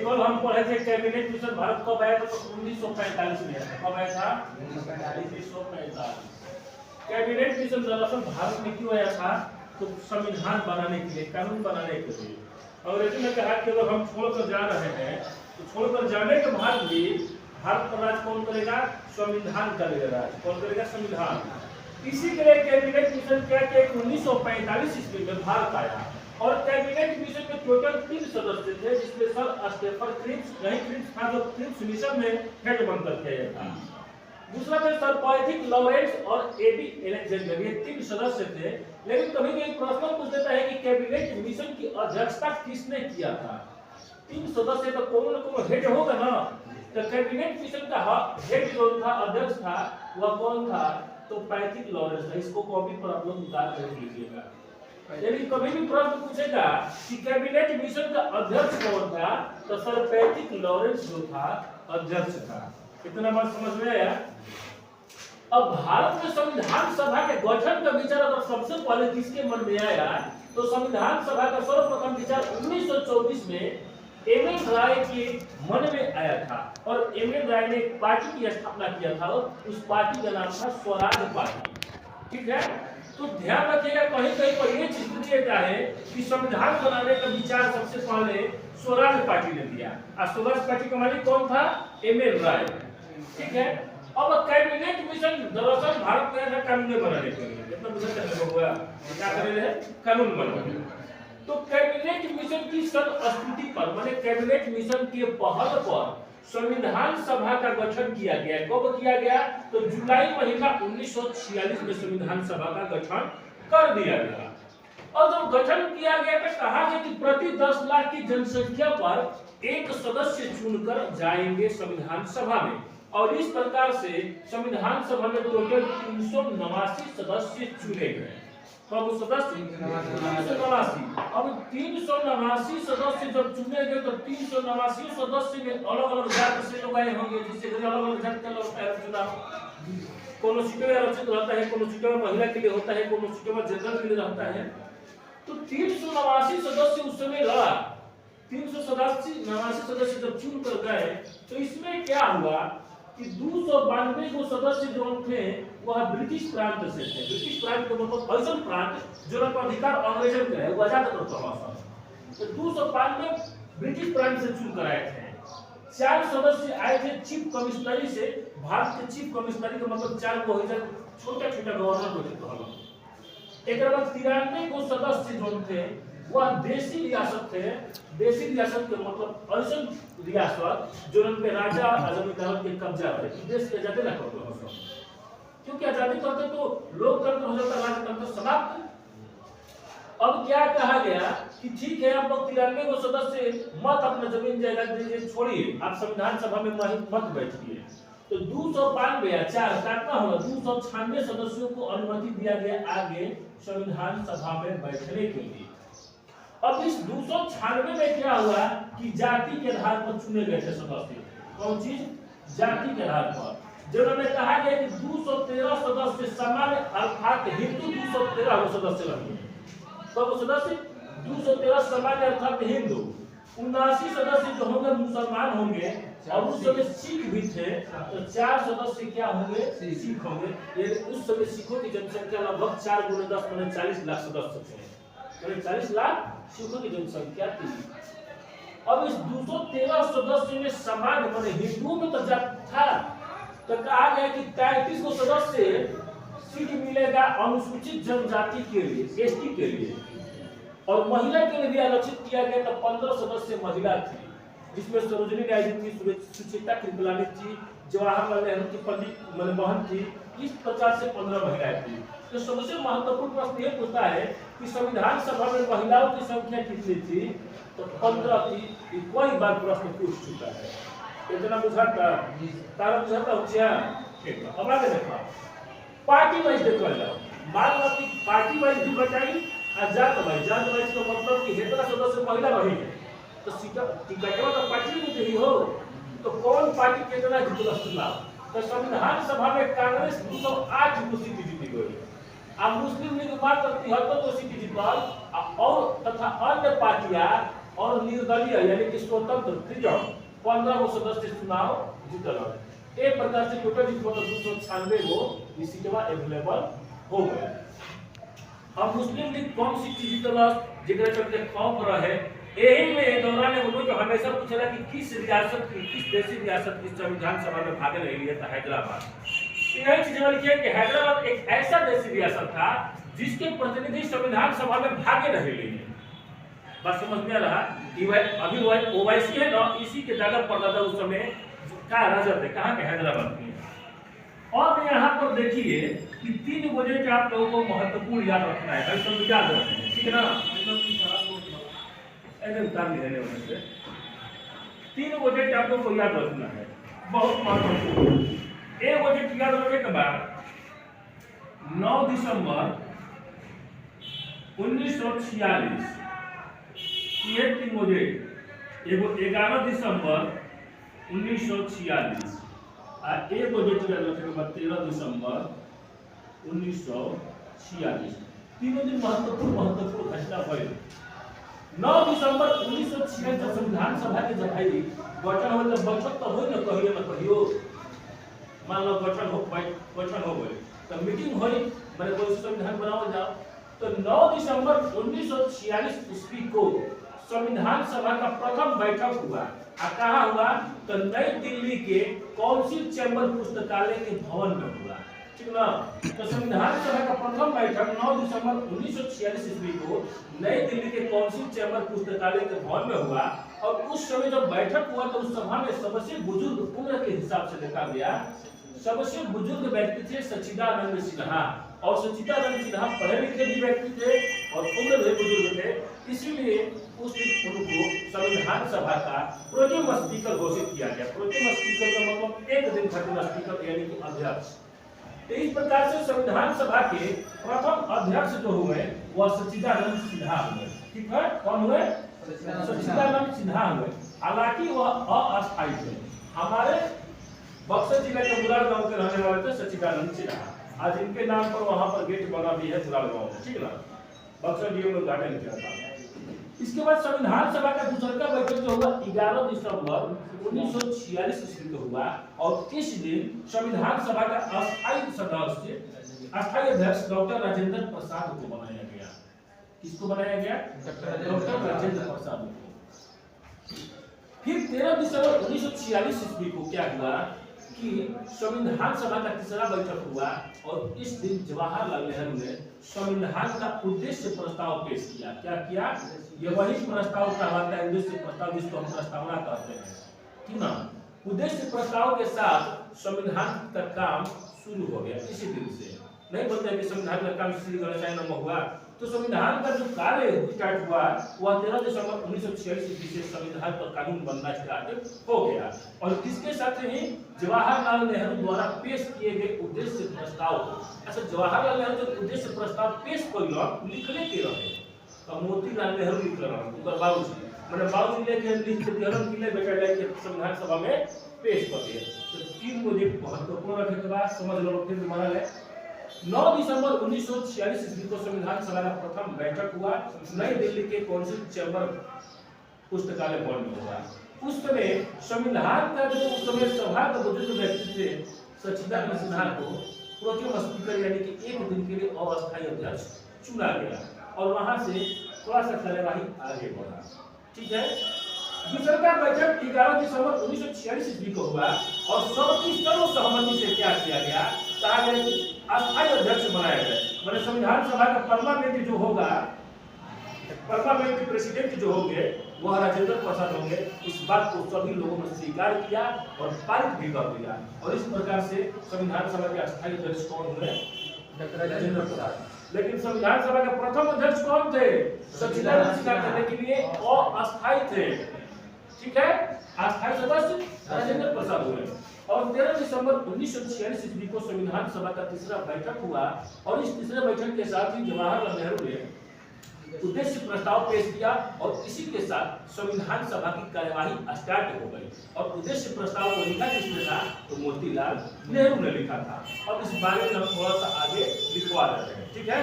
कल हम पढ़े थे कैबिनेट मिशन भारत कब आया था, तो 1945 में आया। कब आया था? 1945। कैबिनेट मिशन दरअसल भारत में क्यों आया था? तो संविधान बनाने के लिए, कानून बनाने के लिए। अंग्रेजी में कहा कि अगर हम छोड़कर जा रहे हैं तो छोड़कर जाने के बाद भी भारत का राज कौन करेगा? संविधान करेगा राज। कौन करेगा? संविधान। इसी के लिए कैबिनेट मिशन क्या कि 1945 ईस्वी में भारत आया और कैबिनेट मिशन में टोटल 3 सदस्य थे, जिसमें सर स्टेफन क्रिप्स, नहीं क्रिप्स था जो क्रिप्स मिशन में हेड बनकर के आया था। दूसरा थे सर पॉलिटिक लॉरेंस और एबी एलेक्जेंडर, ये 3 सदस्य थे। लेकिन कभी भी एक प्रश्न पूछ देता है कि कैबिनेट मिशन की अध्यक्षता किसने किया था? 3 सदस्य तो कौन ना कौन हेड होगा ना। तो कैबिनेट मिशन का हेड जो था, अध्यक्ष था, वह कौन था? तो पैट्रिक लॉरेंस था। इसको कॉपी पर आप लोग उतार कर लीजिएगा। यदि कभी भी प्रश्न पूछेगा कि कैबिनेट मिशन का अध्यक्ष कौन था, तो सर पैट्रिक लॉरेंस जो था अध्यक्ष था। कितना बात समझ में आया? अब भारत में संविधान सभा के गठन का विचार अगर सबसे पहले किसके मन में आया, तो संविधान सभा का सर्वप्रथम विचार 1924 में एमएन राय के मन में आया था और एमएन राय ने एक पार्टी की स्थापना किया था और उस पार्टी का नाम था स्वराज पार्टी। ठीक है, तो ध्यान रखिएगा कहीं कहीं पर ये चीज दिया जाए कि संविधान बनाने का विचार सबसे पहले स्वराज पार्टी ने दिया और स्वराज पार्टी का मालिक कौन था? एमएन राय। ठीक है, अब कैबिनेट मिशन दरअसल भारत में ऐसा कानून बनाने के लिए कितना मिशन हुआ, क्या कर रहे हैं? कानून बनाने। तो कैबिनेट मिशन की संस्तुति पर, माने कैबिनेट मिशन के पहल पर संविधान सभा का गठन किया गया। कब किया गया? तो जुलाई महीना 1946 में संविधान सभा का गठन कर दिया गया। और जब गठन किया गया तो कहा गया कि प्रति 10 लाख की जनसंख्या पर एक सदस्य चुनकर जाएंगे संविधान सभा में। और इस प्रकार से संविधान सभा में टोटल 389 सदस्य चुने गए। अब सदस्य 389। अब 389 सदस्य जब चुने गए तो 389 सदस्य में अलग अलग जाति से लोग आए होंगे, जिससे अलग अलग जाति का लोग चुनाव, कोनो सीटों में आरक्षित रहता है, कोनो सीटों में महिला के लिए होता है, कोनो सीटों में जनरल के लिए रहता है। तो 389 सदस्य उस समय लड़ा। 389 सदस्य जब चुन कर गए तो इसमें क्या हुआ कि 292 को सदस्य जो थे वह ब्रिटिश प्रांत से थे। ब्रिटिश प्रांत का मतलब ऐसा प्रांत जो का अधिकार अंग्रेजों के है, वो आजाद करता था। तो 292 ब्रिटिश प्रांत से चुन कर आए थे। 4 सदस्य आए थे चीफ कमिश्नरी से। भारत के चीफ कमिश्नरी का मतलब 4 को छोटा छोटा गवर्नर होते थे। एक बार 93 को सदस्य जो थे वह देशी रियासत थे। देशी रियासत के मतलब ऐसा रियासत जो उन पे राजा जमींदारों के कब्जा है। देश के आजादी ना करते हो, क्योंकि आजादी करते तो लोकतंत्र हो जाता, राजतंत्र समाप्त। अब क्या कहा गया कि ठीक है, आप लोग 93 को सदस्य मत अपना जमीन जायदाद दीजिए, छोड़िए, आप संविधान सभा में मत बैठिए। तो 292 या 4 काटना होगा, 296 सदस्यों को अनुमति दिया गया आगे संविधान सभा में बैठने के लिए। अब इस 296 में क्या हुआ कि जाति के आधार पर चुने गए थे सदस्य। कौन चीज? जाति के आधार पर। जिन्होंने कहा गया कि 213 सदस्य सामान्य अर्थात हिंदू 213 वो सदस्य रहेंगे। तो वो सदस्य 213 सामान्य अर्थात हिंदू, 79 सदस्य जो होंगे मुसलमान होंगे और उस समय सिख भी थे। तो 4 सदस्य क्या होंगे? सिख होंगे। ये उस समय सिखों की जनसंख्या लगभग 4 × 10 = 40 लाख सदस्य थे। 40 लाख सिखों की जनसंख्या थी। अब इस 213 सदस्य में समान माने हिंदुओं में तो जाति था। तो कहा गया कि 33 को सदस्य सीट मिलेगा अनुसूचित जनजाति के लिए, एसटी के लिए, और महिला के लिए भी आरक्षित किया गया। तो 15 सदस्य महिला थी, जिसमें सरोजिनी नायडू थी, सुचित्रा कृपलानी थी, जवाहरलाल नेहरू की पंडित मनमोहन थी। इस प्रकार से 15 महिलाएं थी। तो सबसे महत्वपूर्ण प्रश्न ये पूछता है कि संविधान सभा में महिलाओं की संख्या कितनी थी? तो 15 थी। कोई बार प्रश्न पूछ चुका है, इतना बुझाता तारा बुझाता हो क्या? ठीक है, अब आगे देखो, पार्टी वाइज देखो जाओ। मान लो कि पार्टी वाइज भी बताई और जात वाइज का मतलब कि हेतरा सदस्य महिला रही है तो टिकटवा तो पार्टी में नहीं हो, तो कौन पार्टी कितना जीतला चुनाव? तो संविधान सभा में कांग्रेस 208 सीट जीती गई। अब मुस्लिम लीग मात्र 73 सीट जीतल और तथा अन्य पार्टियां और निर्दलीय यानी कि स्वतंत्र फ्रीडम 15 गो सदस्य चुनाव जीतल। एक प्रकार से टोटल इस मतलब 296 गो सीटवा अवेलेबल हो गए। अब मुस्लिम लीग कौन सी चीज जीतल जेकरा चलते खौफ रहे यही में दौरान वो लोग हमेशा पूछला कि किस रियासत की किस देशी रियासत की संविधान सभा में भाग रही है तो हैदराबाद। यही चीज लिखिए कि हैदराबाद एक ऐसा देशी रियासत था जिसके प्रतिनिधि संविधान सभा में भागे रहे हैं। बात समझ में आ रहा कि वह अभी वह ओवैसी है ना, इसी के दादा परदादा उस समय का राजत है कहाँ के हैदराबाद की। और यहाँ पर देखिए कि 3 बजे आप लोगों को महत्वपूर्ण याद रखना है, ऐसा याद रखना है, ठीक है ना। एकदम उतार लेने वाले से 3 बजे आप लोगों को याद रखना है, बहुत महत्वपूर्ण। 1 बजे याद रखने के बाद 9 दिसंबर 1946 ये 3 बजे, एगो 11 दिसंबर 1946 आ 1 बजे याद रखने के बाद 13 दिसंबर 1946 तीनों दिन महत्वपूर्ण घटना हुई। 9 दिसंबर 1946 जब संविधान सभा के जब भाई गठन हो तो बैठक तो हो न कहियो न कहियो, मान लो गठन हो गए तो मीटिंग होई मैंने कोई संविधान बनावल जाओ। तो 9 दिसंबर 1946 ईस्वी को संविधान सभा का प्रथम बैठक हुआ। कहाँ हुआ तो नई दिल्ली के काउंसिल चैम्बर पुस्तकालय के भवन में हुआ, ठीक ना। तो संविधान सभा का प्रथम बैठक 9 दिसंबर 1946 ईस्वी को नई दिल्ली के काउंसिल चैम्बर पुस्तकालय के भवन में हुआ। और उस समय जब बैठक हुआ तो उस सभा में सबसे बुजुर्ग उम्र के हिसाब से देखा गया, सबसे बुजुर्ग व्यक्ति थे सच्चिदानंद सिन्हा। और सच्चिदानंद सिन्हा पढ़े लिखे भी व्यक्ति थे और उम्र में बुजुर्ग थे, इसीलिए उस दिन उनको संविधान सभा का प्रोटेम स्पीकर घोषित किया गया। प्रोटेम स्पीकर का मतलब एक दिन खत्म स्पीकर यानी कि अध्यक्ष। तो इस प्रकार से संविधान सभा के प्रथम अध्यक्ष जो हुए वह सच्चिदानंद सिन्हा हुए, ठीक है। कौन हुए? सच्चिदानंद सिन्हा हुए। हालांकि वह अस्थायी थे। हमारे बक्सर जिला के बुलार गांव के रहने वाले थे सच्चिदानंद सिन्हा। आज इनके नाम पर वहां पर गेट बना भी है बुलार गांव में, ठीक ना। बक्सर डीएम में उद्घाटन किया था। इसके बाद संविधान सभा का दूसरा बैठक जो हुआ 11 दिसंबर 1946 ईस्वी को हुआ। और इस दिन संविधान सभा का अस्थायी सदस्य अस्थायी अध्यक्ष डॉक्टर राजेंद्र प्रसाद को बनाया गया। किसको बनाया गया? डॉक्टर राजेंद्र प्रसाद को। फिर 13 दिसंबर 1946 ईस्वी को क्या हुआ कि संविधान सभा का तीसरा बैठक हुआ। और इस दिन जवाहरलाल नेहरू ने संविधान का उद्देश्य प्रस्ताव पेश किया। क्या किया? ये वही प्रस्ताव कहलाता है, उद्देश्य प्रस्ताव जिसको हम प्रस्तावना कहते हैं, ठीक ना। उद्देश्य प्रस्ताव के साथ संविधान का काम शुरू हो गया। इसी दिन से नहीं बोलते कि संविधान का काम श्री गणेशाय नमः हुआ। तो संविधान का जो कार्य स्टार्ट हुआ वह 13 दिसंबर 1946 ईस्वी से संविधान पर कानून बनना स्टार्ट हो गया। और इसके साथ ही जवाहरलाल नेहरू द्वारा पेश किए गए उद्देश्य प्रस्ताव को, अच्छा जवाहरलाल नेहरू जो उद्देश्य प्रस्ताव पेश कर लिखले के रहे तो मोतीलाल नेहरू लिख रहा उनका बाबूजी मैंने बाबूजी लेके लिख के दिहरन किले बेटा लेके संविधान सभा में पेश कर दिया। तो 3 मुद्दे महत्वपूर्ण रखे के बाद समझ लो फिर माना ले 9 दिसंबर 1946 ईस्वी को संविधान सभा का प्रथम बैठक हुआ। नई दिल्ली के काउंसिल चैम्बर पुस्तकालय भवन में हुआ। उस समय संविधान का जो उस समय सभा का बुजुर्ग व्यक्ति थे सच्चिदानंद सिन्हा को प्रोटेम स्पीकर यानी कि एक दिन के लिए अस्थायी अध्यक्ष चुना गया। और वहां से थोड़ा सा कार्यवाही आगे बढ़ा, ठीक है। दूसरा बैठक 11 दिसंबर 1946 ईस्वी को हुआ। और सबकी सर्वसहमति से क्या किया गया, कहा गया कि अस्थायी अध्यक्ष बनाया गया। मैंने संविधान सभा का परमानेंट जो होगा, परमानेंट प्रेसिडेंट जो होंगे वह राजेंद्र प्रसाद होंगे। इस बात को सभी लोगों ने स्वीकार किया और पारित भी कर दिया। और इस प्रकार से संविधान सभा के अस्थायी अध्यक्ष कौन हुए? डॉक्टर राजेंद्र प्रसाद। लेकिन संविधान सभा के प्रथम अध्यक्ष कौन थे? सच्चिदानंद सिन्हा थे, लेकिन ये अस्थायी थे, ठीक है। अस्थायी सदस्य राजेंद्र प्रसाद हुए। और 13 दिसंबर 1946 ईस्वी को संविधान सभा का तीसरा बैठक हुआ। और इस तीसरे बैठक के साथ ही जवाहरलाल नेहरू ने उद्देश्य प्रस्ताव पेश किया। और इसी के साथ संविधान सभा की कार्यवाही स्टार्ट हो गई। और उद्देश्य प्रस्ताव को लिखा किसने था? तो मोतीलाल नेहरू ने लिखा था। अब इस बारे में हम थोड़ा सा आगे लिखवा देते हैं, ठीक है।